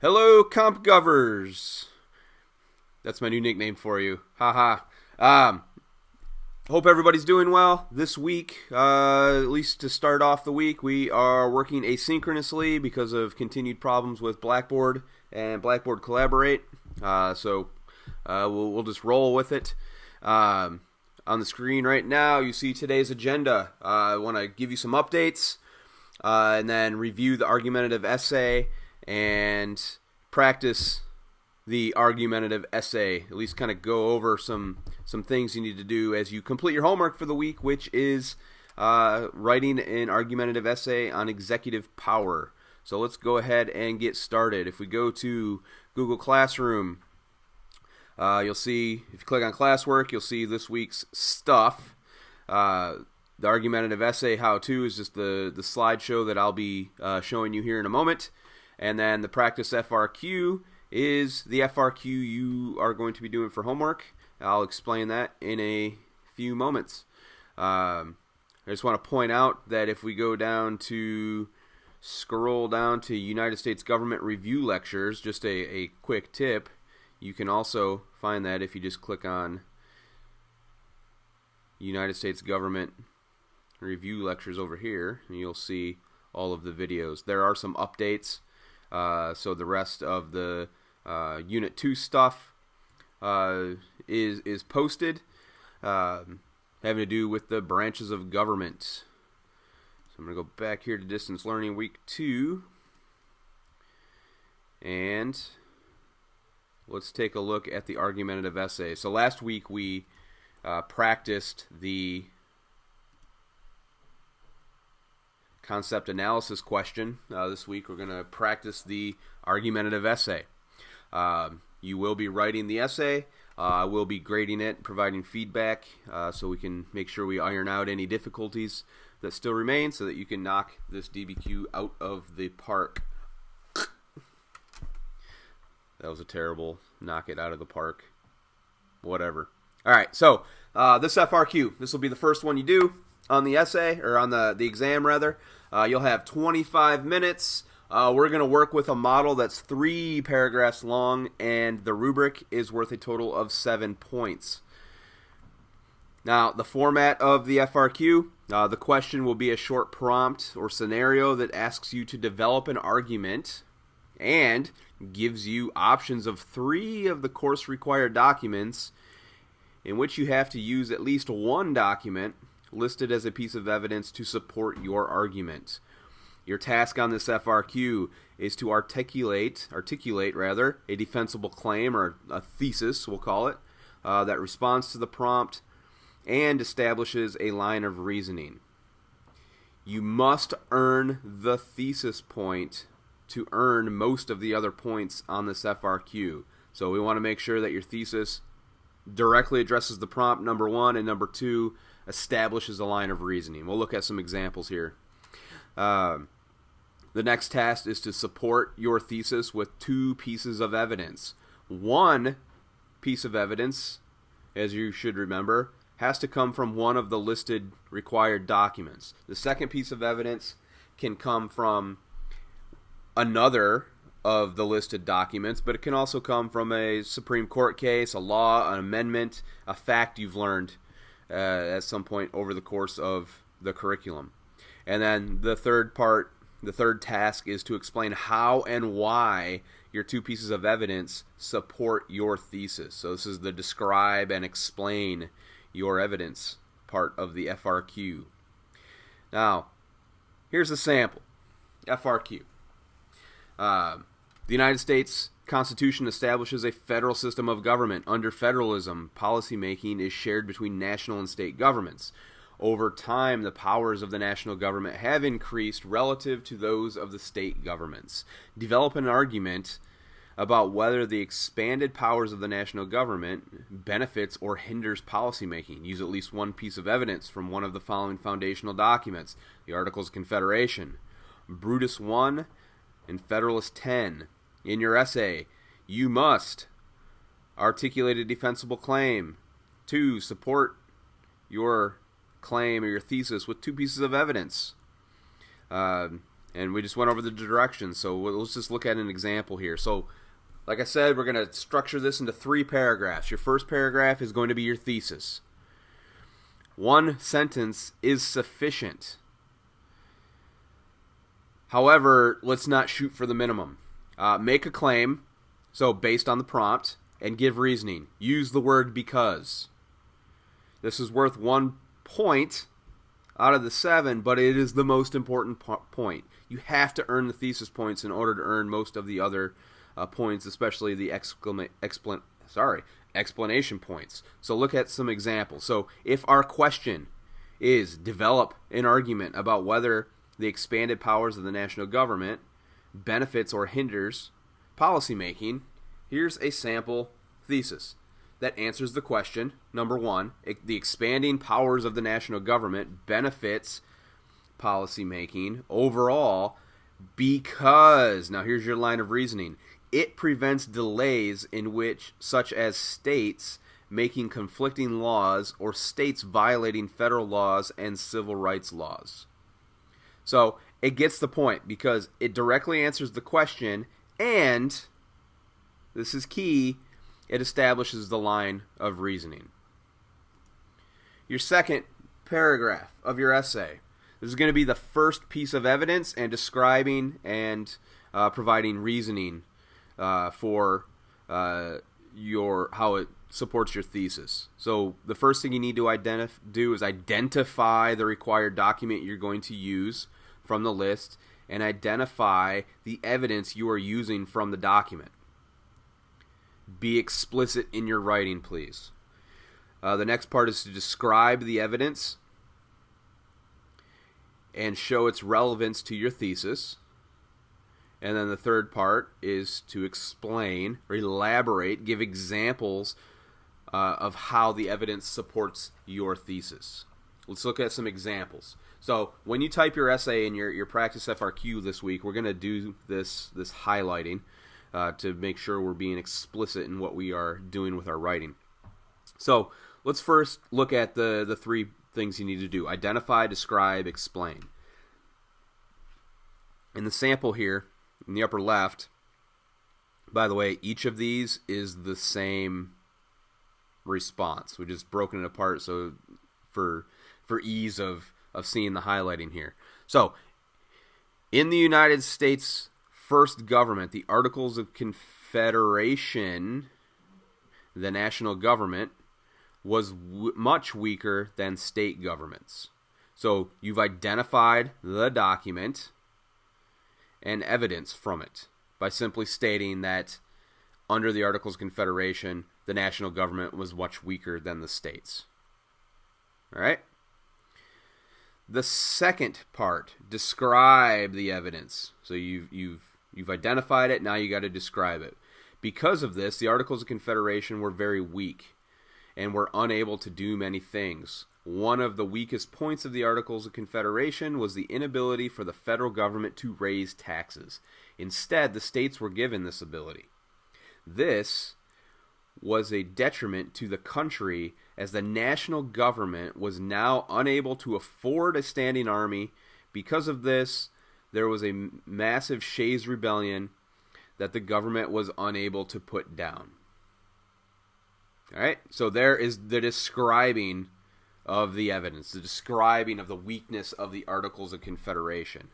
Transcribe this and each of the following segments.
Hello, Comp Govers. That's my new nickname for you. Haha. Hope everybody's doing well this week. At least to start off the week, we are working asynchronously because of continued problems with Blackboard and Blackboard Collaborate. We'll just roll with it. On the screen right now, you see today's agenda. I want to give you some updates and then review the argumentative essay and practice the argumentative essay, at least kind of go over some things you need to do as you complete your homework for the week, which is writing an argumentative essay on executive power. So let's go ahead and get started. If we go to Google Classroom, you'll see, if you click on classwork, you'll see this week's stuff. The argumentative essay how-to is just the slideshow that I'll be showing you here in a moment. And then the practice FRQ is the FRQ you are going to be doing for homework. I'll explain that in a few moments. I just want to point out that if we go down to scroll down to United States Government Review Lectures, just a quick tip, you can also find that if you just click on United States Government Review Lectures over here, and you'll see all of the videos. There are some updates, so the rest of the Unit 2 stuff is posted, having to do with the branches of government. So I'm going to go back here to Distance Learning Week 2, and let's take a look at the argumentative essay. So last week we practiced the concept analysis question. This week we're going to practice the argumentative essay. You will be writing the essay. I will be grading it, providing feedback, so we can make sure we iron out any difficulties that still remain so that you can knock this DBQ out of the park. That was a terrible knock it out of the park. Whatever. Alright, so this FRQ, this will be the first one you do on the essay, or on the exam rather. You'll have 25 minutes. We're going to work with a model that's 3 paragraphs long, and the rubric is worth a total of 7 points. Now, the format of the FRQ, the question will be a short prompt or scenario that asks you to develop an argument and gives you options of 3 of the course required documents in which you have to use at least one document listed as a piece of evidence to support your argument. Your task on this FRQ is to articulate a defensible claim, or a thesis, we'll call it, that responds to the prompt and establishes a line of reasoning. You must earn the thesis point to earn most of the other points on this FRQ. So we want to make sure that your thesis directly addresses the prompt, number 1, and number 2, establishes a line of reasoning. We'll look at some examples here. The next task is to support your thesis with 2 pieces of evidence. One piece of evidence, as you should remember, has to come from one of the listed required documents. The second piece of evidence can come from another of the listed documents, but it can also come from a Supreme Court case, a law, an amendment, a fact you've learned at some point over the course of the curriculum. And then the third task is to explain how and why your 2 pieces of evidence support your thesis. So this is the describe and explain your evidence part of the FRQ. Now, here's a sample. FRQ. The United States Constitution establishes a federal system of government. Under federalism, policymaking is shared between national and state governments. Over time, the powers of the national government have increased relative to those of the state governments. Develop an argument about whether the expanded powers of the national government benefits or hinders policymaking. Use at least one piece of evidence from one of the following foundational documents: the Articles of Confederation, Brutus I, and Federalist 10. In your essay, you must articulate a defensible claim. 2. Support your claim or your thesis with 2 pieces of evidence. And we just went over the directions, so let's just look at an example here. So, like I said, we're going to structure this into 3 paragraphs. Your first paragraph is going to be your thesis. 1 sentence is sufficient. However, let's not shoot for the minimum. Make a claim, so based on the prompt, and give reasoning. Use the word because. This is worth 1 point out of the 7, but it is the most important point. You have to earn the thesis points in order to earn most of the other points, especially the explanation points. So look at some examples. So if our question is develop an argument about whether the expanded powers of the national government benefits or hinders policymaking, here's a sample thesis that answers the question. Number 1, the expanding powers of the national government benefits policymaking overall because, now here's your line of reasoning, it prevents delays in which, such as states making conflicting laws or states violating federal laws and civil rights laws. So it gets the point because it directly answers the question, and this is key, it establishes the line of reasoning. Your second paragraph of your essay, this is going to be the first piece of evidence and describing and providing reasoning for how it supports your thesis. So the first thing you need to do is identify the required document you're going to use from the list and identify the evidence you are using from the document. Be explicit in your writing, please. The next part is to describe the evidence and show its relevance to your thesis. And then the third part is to explain or elaborate, give examples of how the evidence supports your thesis. Let's look at some examples. So when you type your essay in your practice FRQ this week, we're going to do this highlighting to make sure we're being explicit in what we are doing with our writing. So let's first look at the 3 things you need to do. Identify, describe, explain. In the sample here, in the upper left, by the way, each of these is the same response. We just broken it apart so for ease of seeing the highlighting here. So, in the United States first government, the Articles of Confederation, the national government, was much weaker than state governments. So, you've identified the document and evidence from it by simply stating that under the Articles of Confederation, the national government was much weaker than the states. All right? The second part, describe the evidence. So you've identified it, now you got to describe it. Because of this, the Articles of Confederation were very weak and were unable to do many things. One of the weakest points of the Articles of Confederation was the inability for the federal government to raise taxes. Instead, the states were given this ability. This was a detriment to the country as the national government was now unable to afford a standing army. Because of this, there was a massive Shays Rebellion that the government was unable to put down. All right, so there is the describing of the evidence, the describing of the weakness of the Articles of Confederation.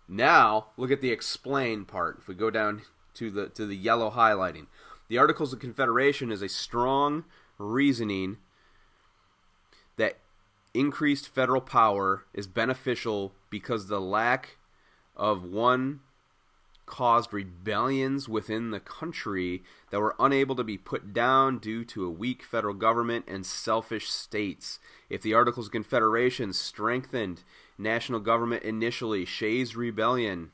Now, look at the explain part. If we go down to the yellow highlighting, the Articles of Confederation is a strong reasoning that increased federal power is beneficial because the lack of one caused rebellions within the country that were unable to be put down due to a weak federal government and selfish states. If the Articles of Confederation strengthened national government initially, Shays' rebellion,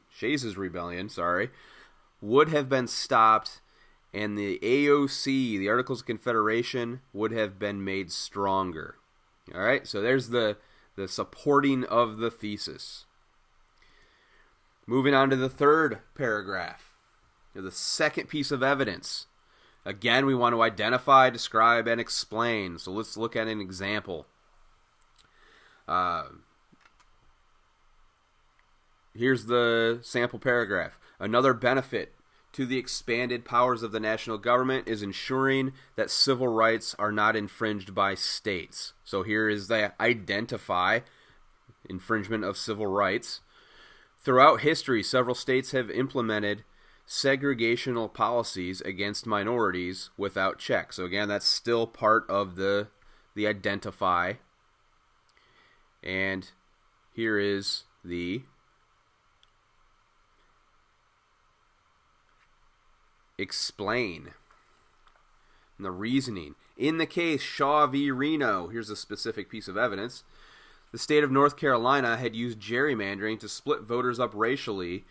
would have been stopped, and the AOC, the Articles of Confederation, would have been made stronger. All right, so there's the supporting of the thesis. Moving on to the third paragraph, the second piece of evidence. Again, we want to identify, describe, and explain. So let's look at an example. here's the sample paragraph. Another benefit to the expanded powers of the national government is ensuring that civil rights are not infringed by states. So here is the identify infringement of civil rights. Throughout history, several states have implemented segregational policies against minorities without check. So again, that's still part of the identify. And here is the explain and the reasoning. In the case Shaw v. Reno, here's a specific piece of evidence. The state of North Carolina had used gerrymandering to split voters up racially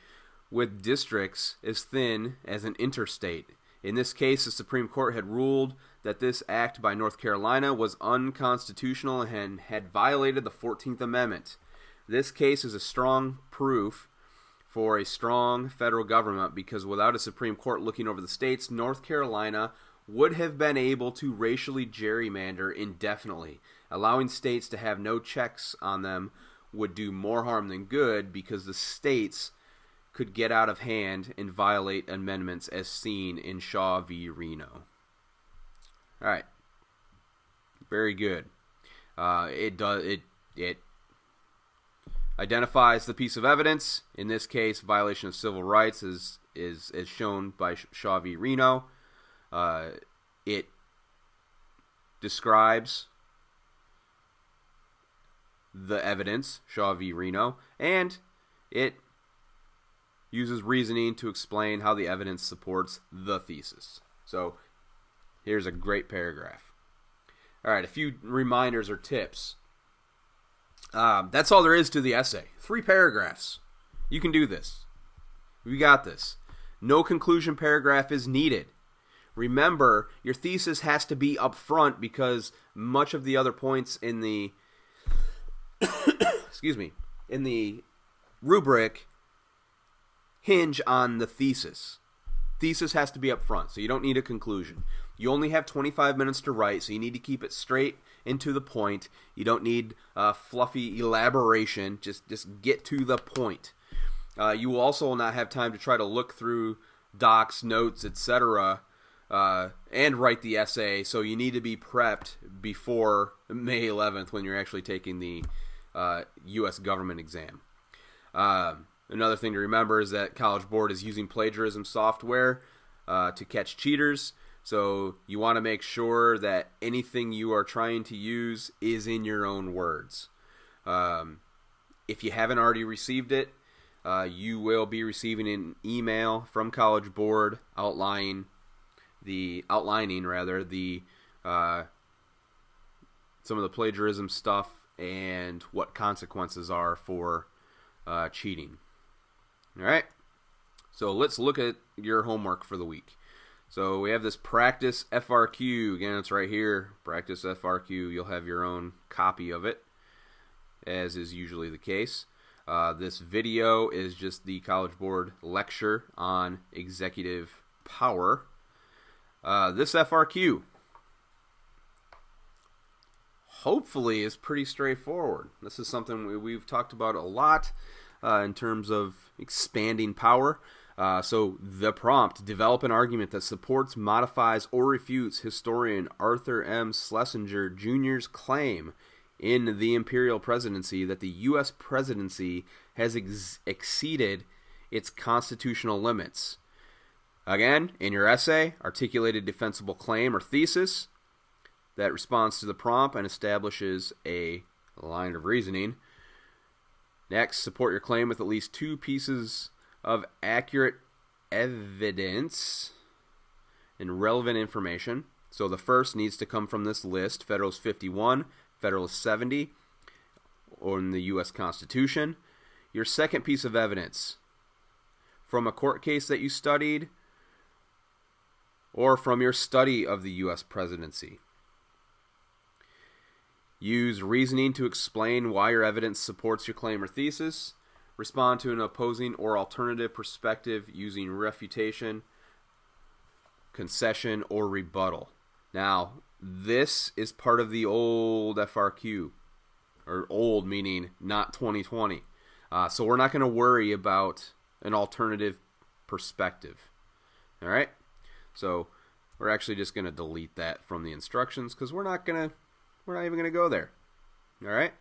with districts as thin as an interstate. In this case, the Supreme Court had ruled that this act by North Carolina was unconstitutional and had violated the 14th Amendment. This case is a strong proof for a strong federal government because without a Supreme Court looking over the states, North Carolina would have been able to racially gerrymander indefinitely. Allowing states to have no checks on them would do more harm than good because the states could get out of hand and violate amendments as seen in Shaw v. Reno. All right. Very good. It identifies the piece of evidence. In this case, violation of civil rights is shown by Shaw v. Reno. It describes the evidence, Shaw v. Reno, and it uses reasoning to explain how the evidence supports the thesis. So here's a great paragraph. All right, a few reminders or tips. That's all there is to the essay. 3 paragraphs. You can do this. We got this. No conclusion paragraph is needed. Remember, your thesis has to be up front because much of the other points in the in the rubric hinge on the thesis. Thesis has to be up front, so you don't need a conclusion. You only have 25 minutes to write, so you need to keep it straight and to the point. You don't need fluffy elaboration. Just get to the point. You will also not have time to try to look through docs, notes, etc., and write the essay, so you need to be prepped before May 11th when you're actually taking the U.S. government exam. Another thing to remember is that College Board is using plagiarism software to catch cheaters, so you want to make sure that anything you are trying to use is in your own words. If you haven't already received it, you will be receiving an email from College Board outlining some of the plagiarism stuff and what consequences are for cheating. All right, so let's look at your homework for the week. So we have this practice FRQ. Again, it's right here, practice FRQ. You'll have your own copy of it, as is usually the case. This video is just the College Board lecture on executive power. This FRQ hopefully is pretty straightforward. This is something we've talked about a lot in terms of expanding power. So the prompt: develop an argument that supports, modifies, or refutes historian Arthur M. Schlesinger Jr.'s claim in The Imperial Presidency that the U.S. presidency has exceeded its constitutional limits. Again, in your essay, articulate a defensible claim or thesis that responds to the prompt and establishes a line of reasoning. Next, support your claim with at least 2 pieces of accurate evidence and relevant information. So the first needs to come from this list: Federalist 51, Federalist 70, or in the U.S. Constitution. Your second piece of evidence: from a court case that you studied, or from your study of the U.S. presidency. Use reasoning to explain why your evidence supports your claim or thesis. Respond to an opposing or alternative perspective using refutation, concession, or rebuttal. Now, this is part of the old FRQ, or old meaning not 2020. So we're not going to worry about an alternative perspective. All right? So we're actually just going to delete that from the instructions because we're not even going to go there. All right?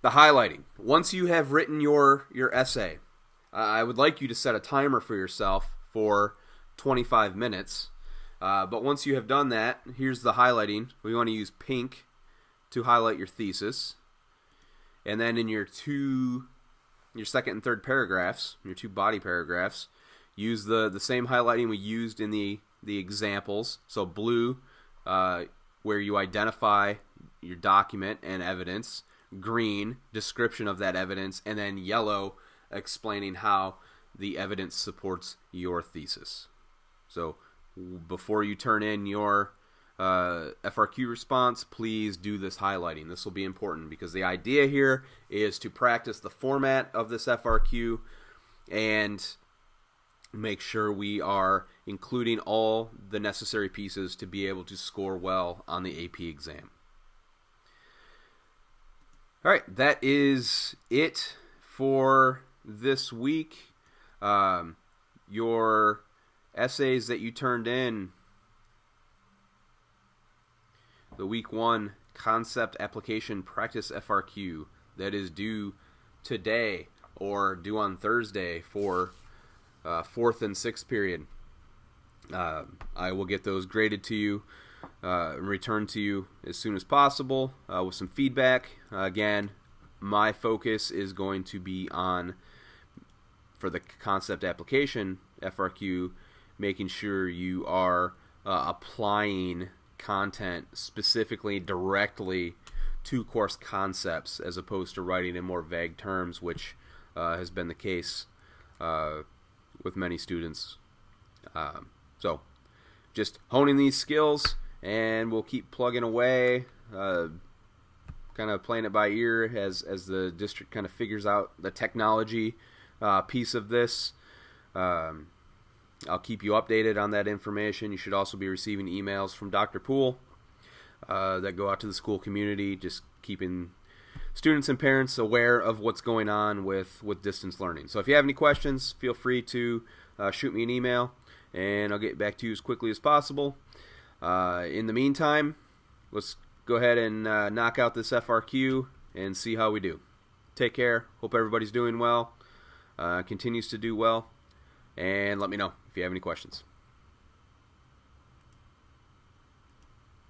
The highlighting. Once you have written your essay, I would like you to set a timer for yourself for 25 minutes. But once you have done that, here's the highlighting. We want to use pink to highlight your thesis. And then in your second and third paragraphs, your two body paragraphs, use the same highlighting we used in the examples. So blue, where you identify your document and evidence. Green, description of that evidence. And then yellow, explaining how the evidence supports your thesis. So before you turn in your FRQ response, please do this highlighting. This will be important because the idea here is to practice the format of this FRQ and make sure we are including all the necessary pieces to be able to score well on the AP exam. All right, that is it for this week. Your essays that you turned in, the week 1 concept application practice FRQ that is due today or due on Thursday for 4th and 6th period. I will get those graded to you and returned to you as soon as possible with some feedback. Again, my focus is going to be on, for the concept application FRQ, making sure you are applying content specifically directly to course concepts as opposed to writing in more vague terms, which has been the case with many students. So just honing these skills, and we'll keep plugging away, kind of playing it by ear as the district kind of figures out the technology piece of this. I'll keep you updated on that information. You should also be receiving emails from Dr. Poole that go out to the school community, just keeping students and parents aware of what's going on with distance learning. So if you have any questions, feel free to shoot me an email, and I'll get back to you as quickly as possible. In the meantime, let's go ahead and knock out this FRQ and see how we do. Take care. Hope everybody's doing well, continues to do well, and let me know if you have any questions.